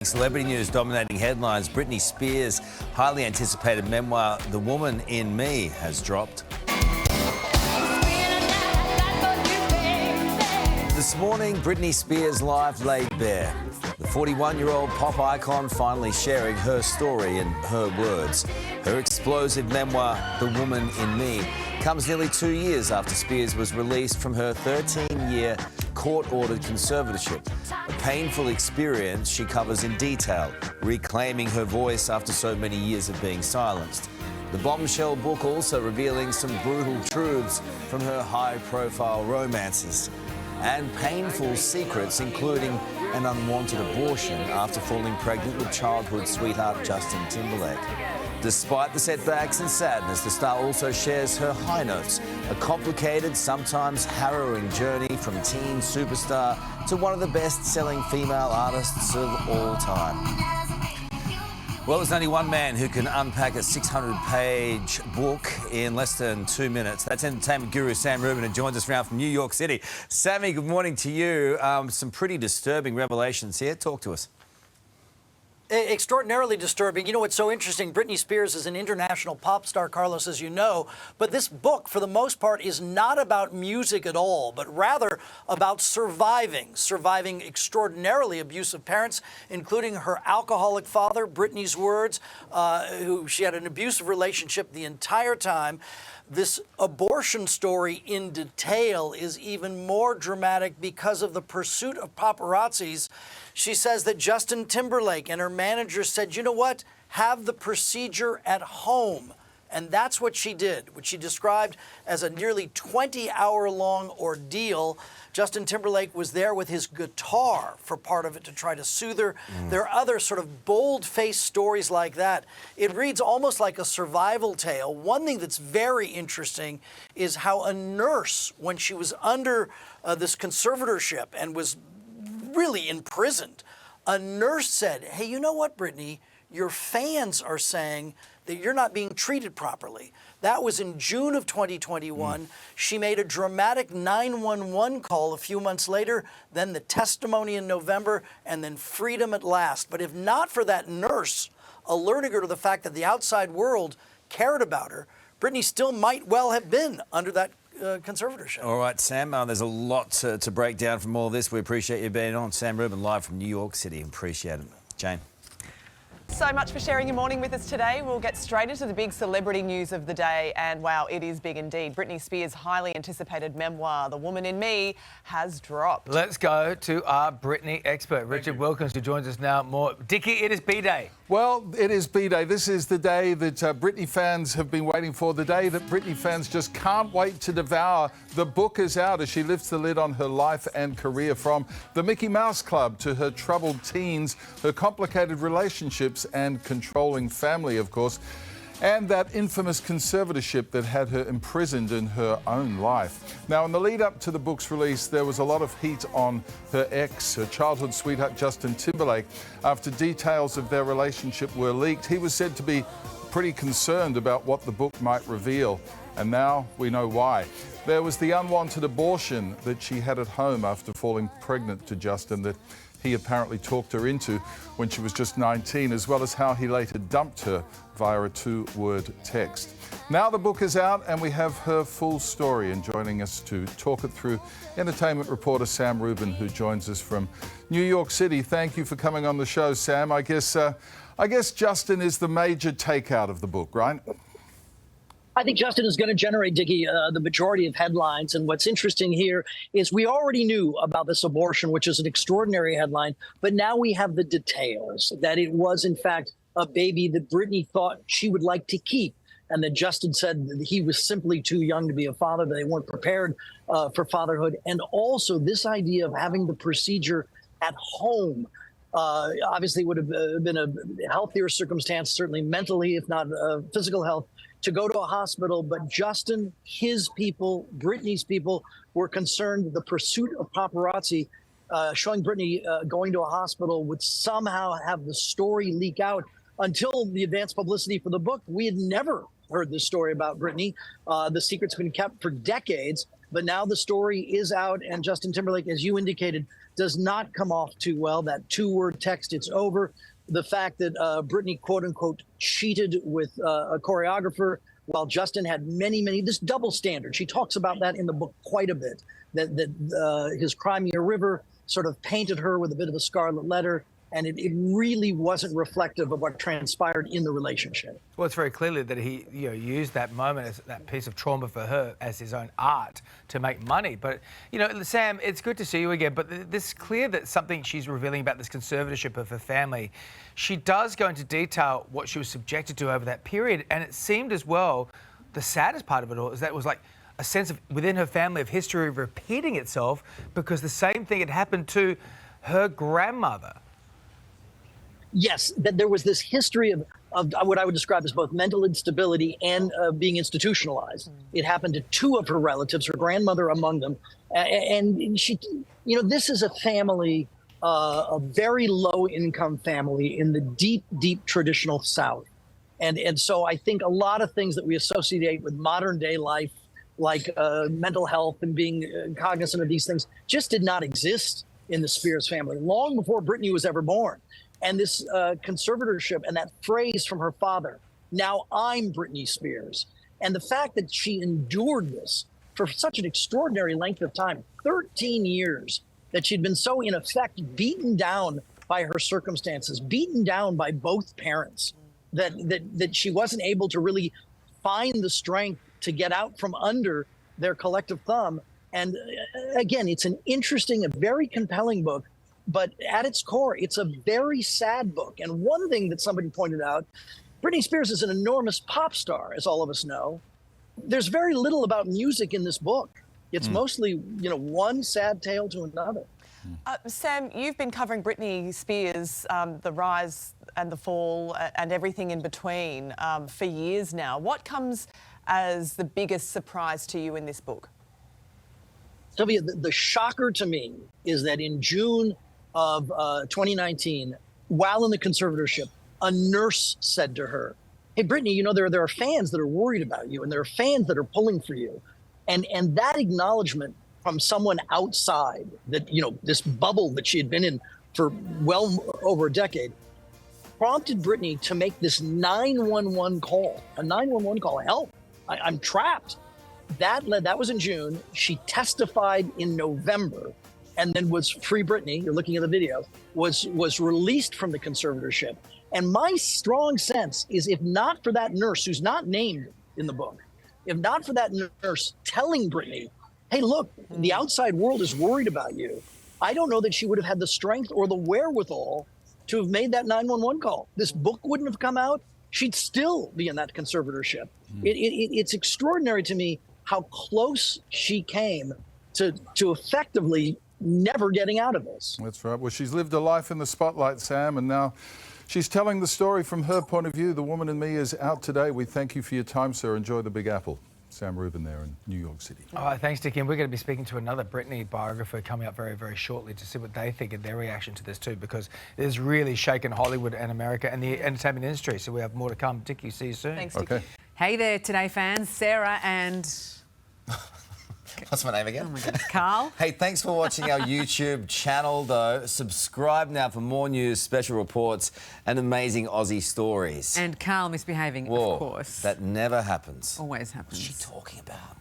Celebrity news dominating headlines. Britney Spears' highly anticipated memoir, The Woman in Me, has dropped. This morning, Britney Spears' life laid bare. The 41-year-old pop icon finally sharing her story in her words. Her explosive memoir, The Woman in Me, comes nearly 2 years after Spears was released from her 13-year court-ordered conservatorship. A painful experience she covers in detail, reclaiming her voice after so many years of being silenced. The bombshell book also revealing some brutal truths from her high-profile romances and painful secrets, including an unwanted abortion after falling pregnant with childhood sweetheart Justin Timberlake. Despite the setbacks and sadness, the star also shares her high notes, a complicated, sometimes harrowing journey from teen superstar to one of the best-selling female artists of all time. Well, there's only one man who can unpack a 600-page book in less than 2 minutes. That's entertainment guru Sam Rubin, who joins us now from New York City. Sammy, good morning to you. Some pretty disturbing revelations here. Talk to us. Extraordinarily disturbing. You know what's so interesting? Britney Spears is an international pop star, Carlos, as you know. But this book, for the most part, is not about music at all, but rather about surviving extraordinarily abusive parents, including her alcoholic father, Britney's words, who she had an abusive relationship the entire time. This abortion story in detail is even more dramatic because of the pursuit of paparazzis. She says that Justin Timberlake and her manager said, you know what, have the procedure at home. And that's what she did, which she described as a nearly 20-hour-long ordeal. Justin Timberlake was there with his guitar for part of it to try to soothe her. There are other sort of bold-faced stories like that. It reads almost like a survival tale. One thing that's very interesting is how a nurse, when she was under this conservatorship and was really imprisoned, a nurse said, hey, you know what, Britney? Your fans are saying that you're not being treated properly. That was in June of 2021. She made a dramatic 911 call a few months later, then the testimony in November, and then freedom at last. But if not for that nurse alerting her to the fact that the outside world cared about her, Britney still might well have been under that conservatorship. All right, Sam, there's a lot to break down from all this. We appreciate you being on. Sam Rubin, live from New York City. Appreciate it. Jane. So much for sharing your morning with us today. We'll get straight into the big celebrity news of the day. And wow, it is big indeed. Britney Spears' highly anticipated memoir, The Woman in Me, has dropped. Let's go to our Britney expert, Richard Wilkins, who joins us now. Dickie, it is B-Day. Well, it is B-Day. This is the day that Britney fans have been waiting for, the day that Britney fans just can't wait to devour. The book is out as she lifts the lid on her life and career, from the Mickey Mouse Club to her troubled teens, her complicated relationships and controlling family, of course, and that infamous conservatorship that had her imprisoned in her own life. Now, in the lead up to the book's release, there was a lot of heat on her ex, her childhood sweetheart Justin Timberlake, after details of their relationship were leaked. He was said to be pretty concerned about what the book might reveal, and now we know why. There was the unwanted abortion that she had at home after falling pregnant to Justin that he apparently talked her into when she was just 19, as well as how he later dumped her via a 2-word text. Now the book is out and we have her full story, and joining us to talk it through, entertainment reporter Sam Rubin, who joins us from New York City. Thank you for coming on the show, Sam. I guess Justin is the major takeout of the book, right? I think Justin is going to generate, Dickie, the majority of headlines. And what's interesting here is we already knew about this abortion, which is an extraordinary headline, but now we have the details that it was, in fact, a baby that Britney thought she would like to keep, and that Justin said that he was simply too young to be a father, that they weren't prepared for fatherhood. And also this idea of having the procedure at home. Obviously would have been a healthier circumstance, certainly mentally, if not physical health, to go to a hospital. But Justin, his people, Britney's people, were concerned that the pursuit of paparazzi showing Britney going to a hospital would somehow have the story leak out. Until the advanced publicity for the book, we had never heard this story about Britney. The secret's been kept for decades. But now the story is out, and Justin Timberlake, as you indicated, does not come off too well. That 2-word text, it's over. The fact that Britney, quote unquote, cheated with a choreographer while Justin had many, this double standard. She talks about that in the book quite a bit, that his Cry Me a River sort of painted her with a bit of a scarlet letter. And it really wasn't reflective of what transpired in the relationship. Well, it's very clearly that he used that moment as that piece of trauma for her as his own art to make money. But, Sam, it's good to see you again, but this is clear that something she's revealing about this conservatorship of her family. She does go into detail what she was subjected to over that period, and it seemed as well, the saddest part of it all is that it was like a sense of, within her family, of history repeating itself because the same thing had happened to her grandmother. Yes, that there was this history of what I would describe as both mental instability and being institutionalized. It happened to 2 of her relatives, her grandmother among them. And she, this is a family, a very low income family in the deep traditional South. And so I think a lot of things that we associate with modern day life, like mental health and being cognizant of these things, just did not exist in the Spears family long before Britney was ever born. And this conservatorship and that phrase from her father, now I'm Britney Spears. And the fact that she endured this for such an extraordinary length of time, 13 years, that she'd been so, in effect, beaten down by her circumstances, beaten down by both parents, that she wasn't able to really find the strength to get out from under their collective thumb. And again, it's an interesting, a very compelling book. But at its core, it's a very sad book. And one thing that somebody pointed out, Britney Spears is an enormous pop star, as all of us know. There's very little about music in this book. It's mostly, one sad tale to another. Sam, you've been covering Britney Spears, the rise and the fall and everything in between for years now. What comes as the biggest surprise to you in this book? Sylvia, the shocker to me is that in June of 2019, while in the conservatorship, a nurse said to her, "Hey, Britney, there are fans that are worried about you, and there are fans that are pulling for you." And that acknowledgement from someone outside, that, this bubble that she had been in for well over a decade, prompted Britney to make this 911 call, a 911 call, help, I'm trapped. That was in June. She testified in November, and then was Free Britney, you're looking at the video, was released from the conservatorship. And my strong sense is, if not for that nurse, who's not named in the book, if not for that nurse telling Britney, hey, look, the outside world is worried about you, I don't know that she would have had the strength or the wherewithal to have made that 911 call. This book wouldn't have come out. She'd still be in that conservatorship. It's extraordinary to me how close she came to effectively never getting out of this. That's right. Well, she's lived a life in the spotlight, Sam, and now she's telling the story from her point of view. The Woman in Me is out today. We thank you for your time, sir. Enjoy the Big Apple. Sam Rubin there in New York City. All right, thanks, Dickie. And we're going to be speaking to another Britney biographer coming up very, very shortly to see what they think and their reaction to this too, because it has really shaken Hollywood and America and the entertainment industry. So we have more to come. Dickie, see you soon. Thanks, Dickie. Okay. Hey there, Today fans. Sarah and... What's my name again? Oh my goodness, Carl. Hey, thanks for watching our YouTube channel, though. Subscribe now for more news, special reports, and amazing Aussie stories. And Carl misbehaving, Whoa, of course. that never happens. Always happens. What's she talking about?